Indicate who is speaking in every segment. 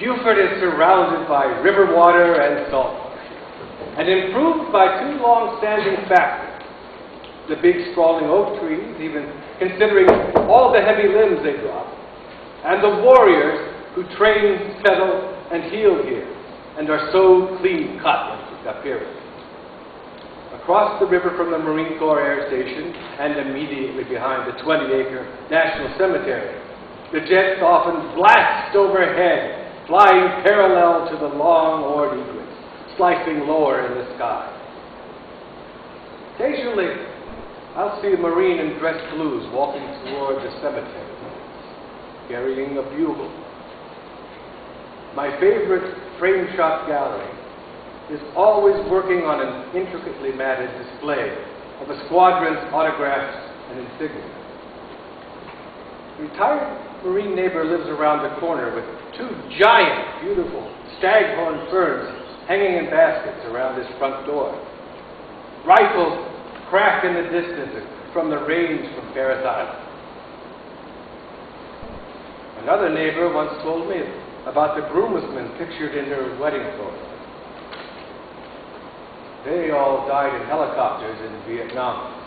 Speaker 1: Beaufort is surrounded by river water and salt water, and improved by two long-standing factors. The big sprawling oak trees, even considering all the heavy limbs they drop, and the warriors who train, settle, and heal here, and are so clean-cut and appearance. Across the river from the Marine Corps Air Station, and immediately behind the 20-acre National Cemetery, the jets often blast overhead, flying parallel to the long-oared egrets, slicing lower in the sky. Occasionally, I'll see a Marine in dress blues walking toward the cemetery, carrying a bugle. My favorite frame shop gallery is always working on an intricately matted display of a squadron's autographs and insignia. A retired Marine neighbor lives around the corner with two giant, beautiful staghorn ferns hanging in baskets around his front door. Rifles crack in the distance from the range from Paris Island. Another neighbor once told me about the groomsmen pictured in her wedding photo. They all died in helicopters in Vietnam.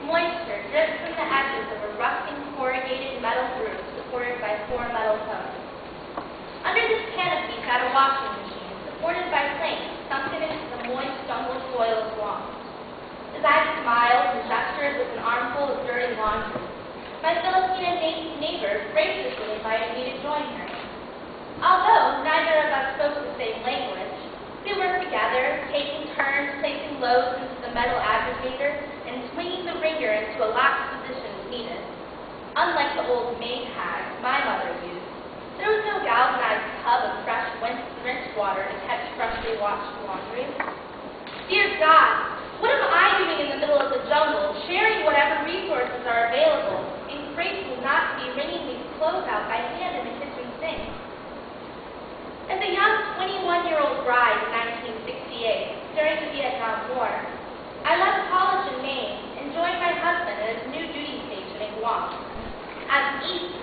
Speaker 2: Moisture drips from the edges of a rusting corrugated metal roof supported by 4 metal posts. Under this canopy sat a washing machine supported by planks sunken into the moist, jumbled soil of swamps. As I smiled and gestured with an armful of dirty laundry, my Filipino neighbor graciously invited me to join her. Although neither of us spoke the same language, we worked together, taking turns placing loads into the metal aggregator and swinging the ringer into a locked position as needed. Unlike the old maid hag my mother used, there was no galvanized tub of fresh rinse water to catch freshly washed laundry. Dear God, what am I doing in the middle of the jungle, sharing whatever resources are available, and grateful not to be wringing these clothes out by hand in the kitchen sink? As a young 21-year-old bride in 1968, during the Vietnam War, I left college in Maine and joined my husband at his new duty station in Guam. As E3,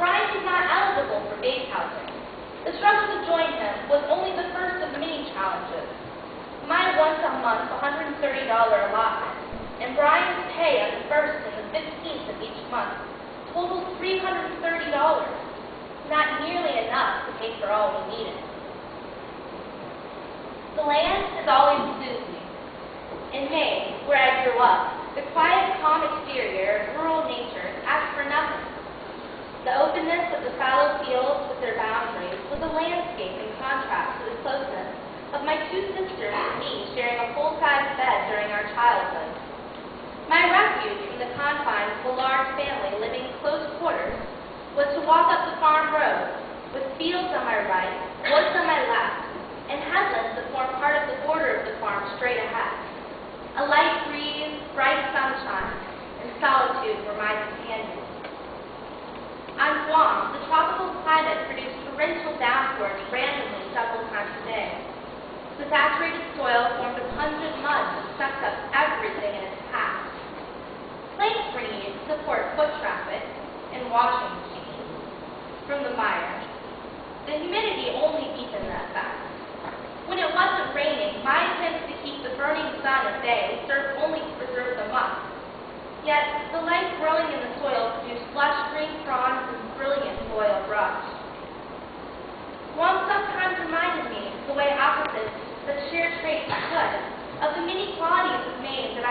Speaker 2: Brian was not eligible for base housing. The struggle to join him was only the first of many challenges. My once-a-month $130 allotment and Brian's pay on the 1st and the 15th of each month totaled $330, not nearly enough to pay for all we needed. The land has always soothed me. In Maine, where I grew up, the quiet, calm exterior of rural nature asked for nothing. The openness of the fallow fields with their boundaries was a landscape in contrast to the closeness of my 2 sisters and me sharing a full-size bed during our childhood. My refuge from the confines of a large family living close quarters was to walk up the farm road, with fields on my right, woods on my left, and headlands that formed part of the border of the farm straight ahead. A light breeze, bright sunshine, and solitude were my companions. On Guam, the tropical climate produced torrential downpours randomly several times a day. The saturated soil formed of pungent mud that sucked up everything in its path. Planks were needed to support foot traffic and washing machines. From the mire, the humidity only deepened the effect. When it wasn't raining, my attempts to keep the burning sun at bay served only to preserve the muck. Yet, the life growing in the soil produced lush green fronds and brilliant soil brush. Guam sometimes reminded me, the way opposites that share traits could, of the many qualities of Maine that